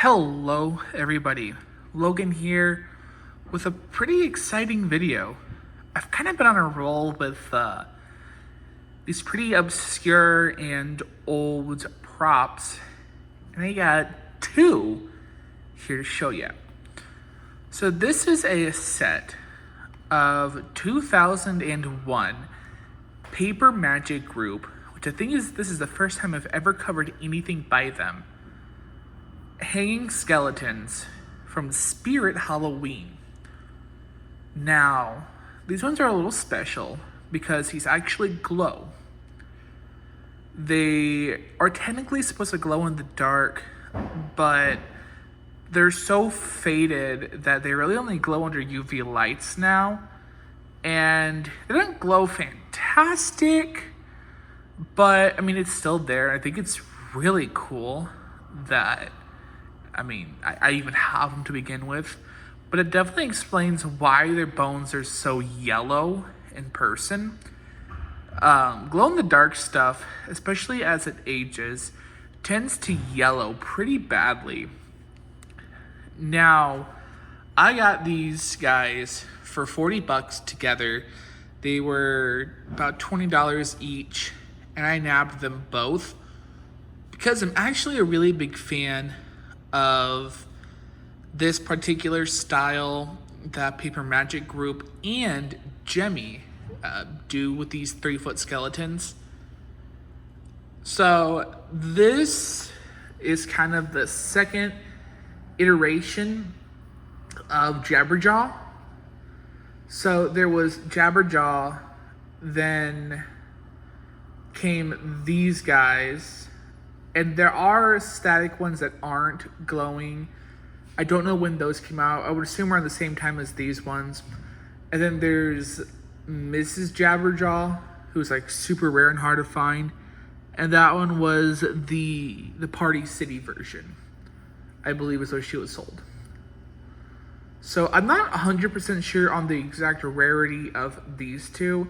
Hello, everybody. Logan here with a pretty exciting video. I've kind of been on a roll with these pretty obscure and old props, and I got two here to show you. So this is a set of 2001 Paper Magic Group, which I think this is the first time I've ever covered anything by them. Hanging skeletons from Spirit Halloween. Now, these ones are a little special because he's actually glow. They are technically supposed to glow in the dark, but they're so faded that they really only glow under UV lights now. And they don't glow fantastic, but I mean, it's still there. I think it's really cool that I even have them to begin with, but it definitely explains why their bones are so yellow in person. Glow-in-the-dark stuff, especially as it ages, tends to yellow pretty badly. Now, I got these guys for $40 together. They were about $20 each, and I nabbed them both because I'm actually a really big fan of this particular style that Paper Magic Group and Jemmy do with these 3-foot skeletons. So this is kind of the second iteration of Jabberjaw. So there was Jabberjaw, then came these guys, and there are static ones that aren't glowing. I don't know when those came out. I would assume around the same time as these ones. And then there's Mrs. Jabberjaw, who's like super rare and hard to find. And that one was the Party City version, I believe is where she was sold. So I'm not 100% sure on the exact rarity of these two.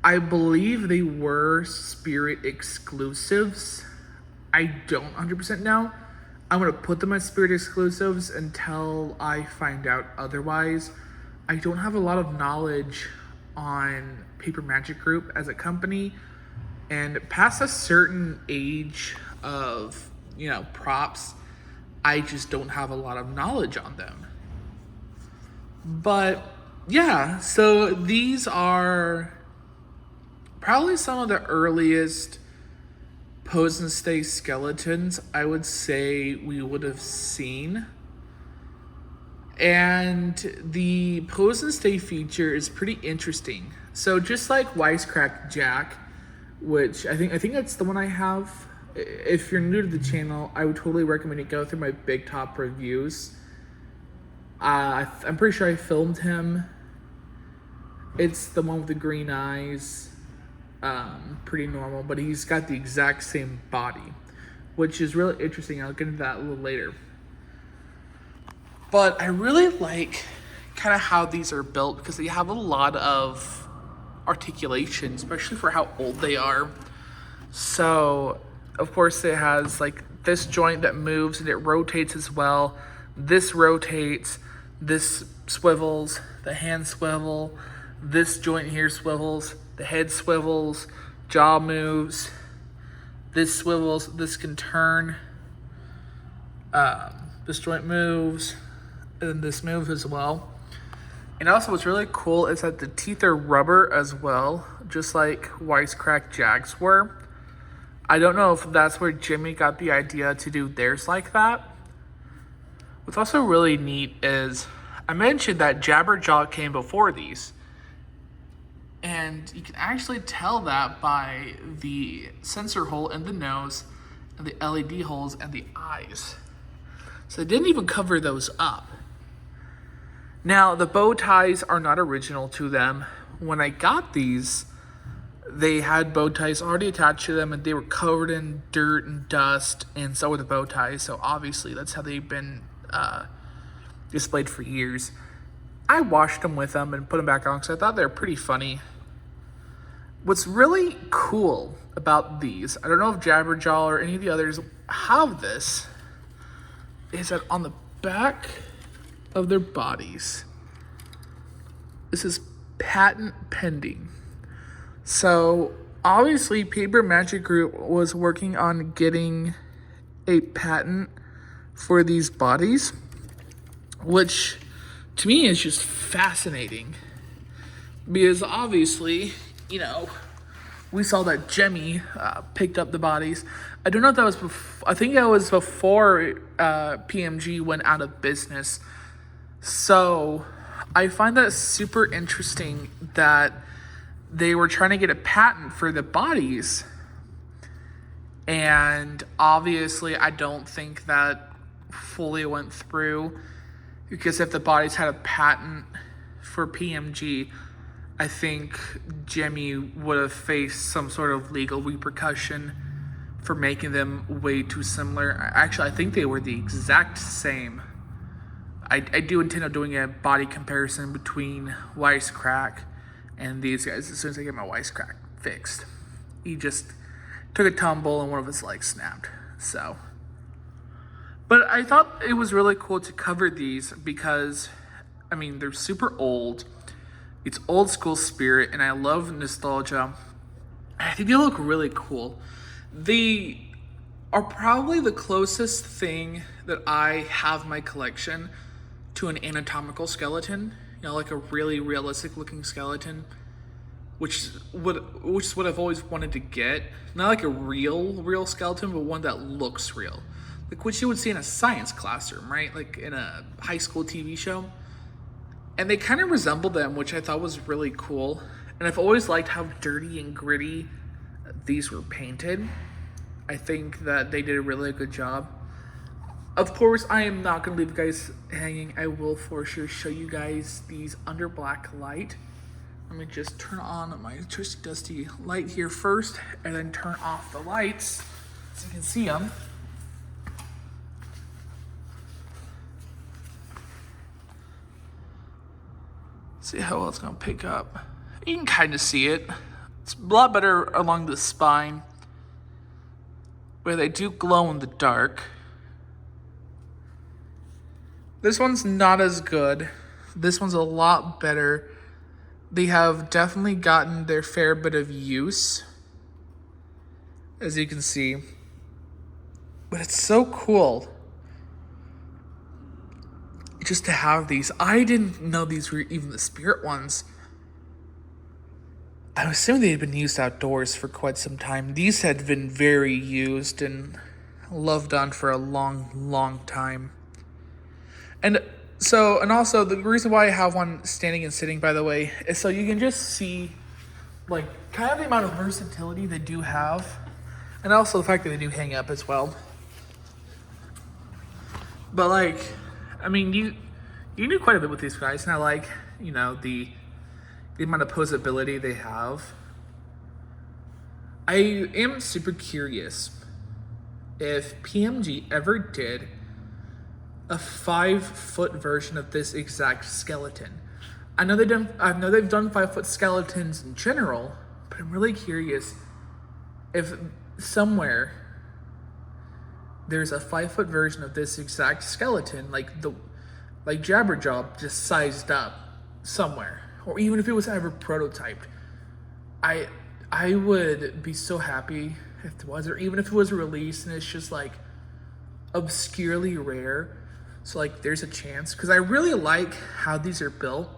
I believe they were Spirit exclusives. I don't 100% know. I'm going to put them as Spirit exclusives until I find out otherwise. I don't have a lot of knowledge on Paper Magic Group as a company, and past a certain age of, props, I just don't have a lot of knowledge on them. But yeah, so these are probably some of the earliest pose and stay skeletons I would say we would have seen. And the pose and stay feature is pretty interesting. So just like Wisecrack Jack, which I think that's the one I have. If you're new to the channel, I would totally recommend you go through my Big Top reviews. I'm pretty sure I filmed him. It's the one with the green eyes. Pretty normal, but he's got the exact same body, which is really interesting. I'll get into that a little later. But I really like kind of how these are built because they have a lot of articulation, especially for how old they are. So, of course, it has like this joint that moves and it rotates as well. This rotates, this swivels, the hand swivel, this joint here swivels, the head swivels, jaw moves, this swivels, this can turn, this joint moves, and this moves as well. And also what's really cool is that the teeth are rubber as well, just like Wisecrack Jags were. I don't know if that's where Jimmy got the idea to do theirs like that. What's also really neat is I mentioned that Jabberjaw came before these. And you can actually tell that by the sensor hole in the nose and the LED holes and the eyes. So they didn't even cover those up. Now, the bow ties are not original to them. When I got these, they had bow ties already attached to them and they were covered in dirt and dust, and so were the bow ties. So obviously that's how they've been displayed for years. I washed them with them and put them back on because I thought they were pretty funny. What's really cool about these, I don't know if Jabberjaw or any of the others have this, is that on the back of their bodies, this is patent pending. So obviously Paper Magic Group was working on getting a patent for these bodies, which to me is just fascinating. Because obviously, we saw that Jemmy picked up the bodies. I don't know if that was before, I think that was before PMG went out of business. So I find that super interesting that they were trying to get a patent for the bodies. And obviously, I don't think that fully went through, because if the bodies had a patent for PMG, I think Jemmy would have faced some sort of legal repercussion for making them way too similar. Actually, I think they were the exact same. I do intend on doing a body comparison between Wisecrack and these guys as soon as I get my Wisecrack fixed. He just took a tumble and one of his legs snapped. So, but I thought it was really cool to cover these because, they're super old. It's old school spirit, and I love nostalgia. I think they look really cool. They are probably the closest thing that I have in my collection to an anatomical skeleton. Like a really realistic looking skeleton, which is what I've always wanted to get. Not like a real skeleton, but one that looks real. Like what you would see in a science classroom, right? Like in a high school TV show. And they kind of resemble them, which I thought was really cool. And I've always liked how dirty and gritty these were painted. I think that they did a really good job. Of course, I am not going to leave you guys hanging. I will for sure show you guys these under black light. Let me just turn on my trusty dusty light here first, and then turn off the lights so you can see them. See how well it's going to pick up. You can kind of see it. It's a lot better along the spine, where they do glow in the dark. This one's not as good. This one's a lot better. They have definitely gotten their fair bit of use, as you can see. But it's so cool just to have these. I didn't know these were even the spirit ones. I assume they had been used outdoors for quite some time. These had been very used and loved on for a long time. And also the reason why I have one standing and sitting, by the way, is so you can just see like kind of the amount of versatility they do have, and also the fact that they do hang up as well. But you do quite a bit with these guys, and I like, the amount of posability they have. I am super curious if PMG ever did a 5-foot version of this exact skeleton. I know they've done 5-foot skeletons in general, but I'm really curious if somewhere there's a 5-foot version of this exact skeleton, like Jabberjaw, just sized up somewhere, or even if it was ever prototyped. I would be so happy if it was, or even if it was released and it's just obscurely rare. So there's a chance, because I really like how these are built,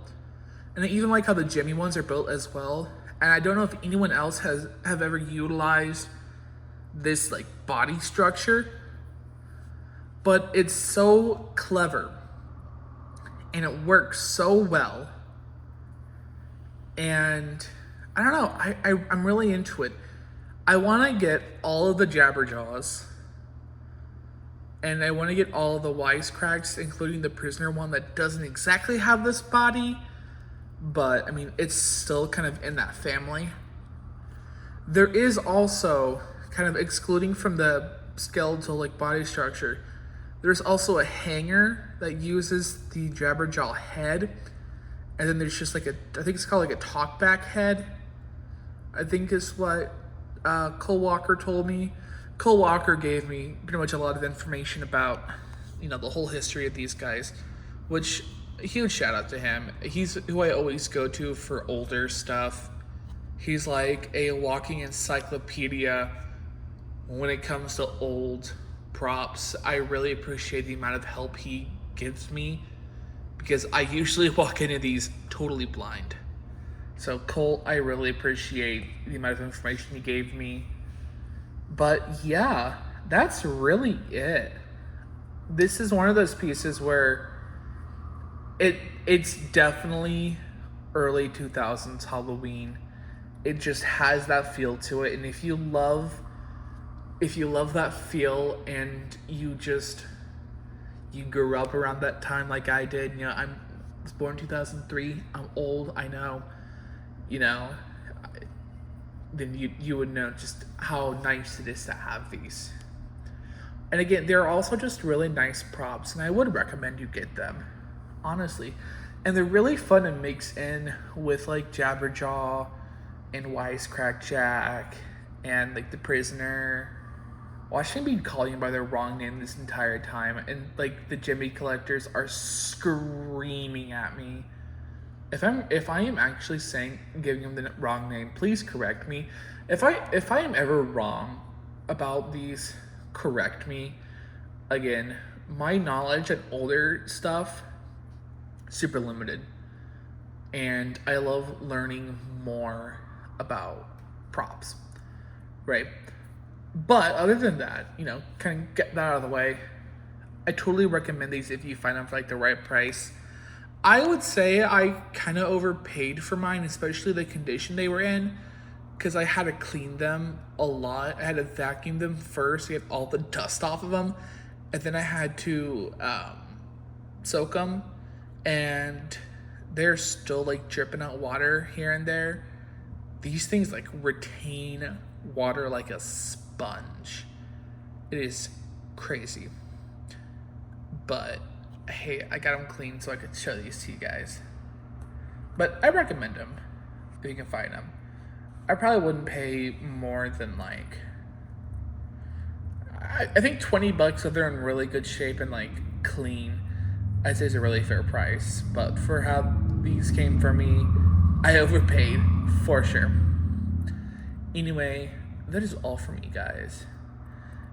and I even like how the Jemmy ones are built as well. And I don't know if anyone else have ever utilized this body structure, but it's so clever and it works so well. And I don't know, I'm really into it. I want to get all of the Jabberjaws, and I want to get all of the Wisecracks, including the prisoner one that doesn't exactly have this body, but it's still kind of in that family. There is also, kind of excluding from the skeletal body structure, there's also a hanger that uses the Jabberjaw head, and then there's just I think it's called a talkback head, I think is what Cole Walker told me. Cole Walker gave me pretty much a lot of information about the whole history of these guys, which a huge shout out to him. He's who I always go to for older stuff. He's like a walking encyclopedia when it comes to old props. I really appreciate the amount of help he gives me because I usually walk into these totally blind. So Colt, I really appreciate the amount of information he gave me. But yeah, that's really it. This is one of those pieces where it's definitely early 2000s Halloween. It just has that feel to it, and if you love that feel and you grew up around that time like I did, I was born in 2003. I'm old, I know. Then you would know just how nice it is to have these. And again, they're also just really nice props, and I would recommend you get them, honestly. And they're really fun to mix in with like Jabberjaw and Wisecrack Jack and like the Prisoner. Watching me calling them by their wrong name this entire time, and like the Jimmy collectors are screaming at me. If I am actually giving them the wrong name, please correct me. If I am ever wrong about these, correct me. Again, my knowledge at older stuff super limited, and I love learning more about props, right? But other than that, kind of get that out of the way. I totally recommend these if you find them for like the right price. I would say I kind of overpaid for mine, especially the condition they were in, because I had to clean them a lot. I had to vacuum them first to get all the dust off of them, and then I had to soak them, and they're still like dripping out water here and there. These things like retain water like a sponge. It is crazy. But hey, I got them clean so I could show these to you guys. But I recommend them if you can find them. I probably wouldn't pay more than like, I think $20 if they're in really good shape and like clean, I'd say is a really fair price. But for how these came for me, I overpaid for sure. Anyway, that is all from me, guys.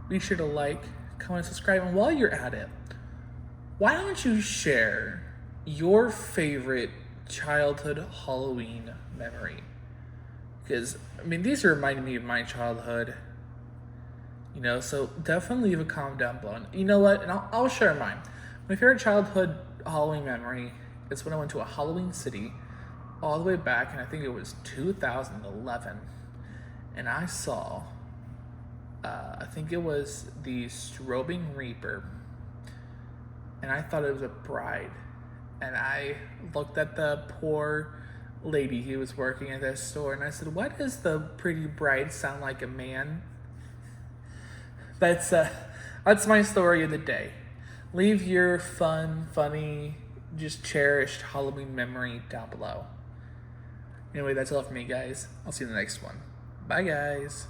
Be sure to like, comment, subscribe, and while you're at it, why don't you share your favorite childhood Halloween memory? Because, these remind me of my childhood. So definitely leave a comment down below. And you know what? And I'll share mine. My favorite childhood Halloween memory is when I went to a Halloween City all the way back, and I think it was 2011. And I saw, I think it was the Strobing Reaper. And I thought it was a bride. And I looked at the poor lady who was working at this store, and I said, "Why does the pretty bride sound like a man?" That's my story of the day. Leave your funny, just cherished Halloween memory down below. Anyway, that's all for me, guys. I'll see you in the next one. Bye, guys.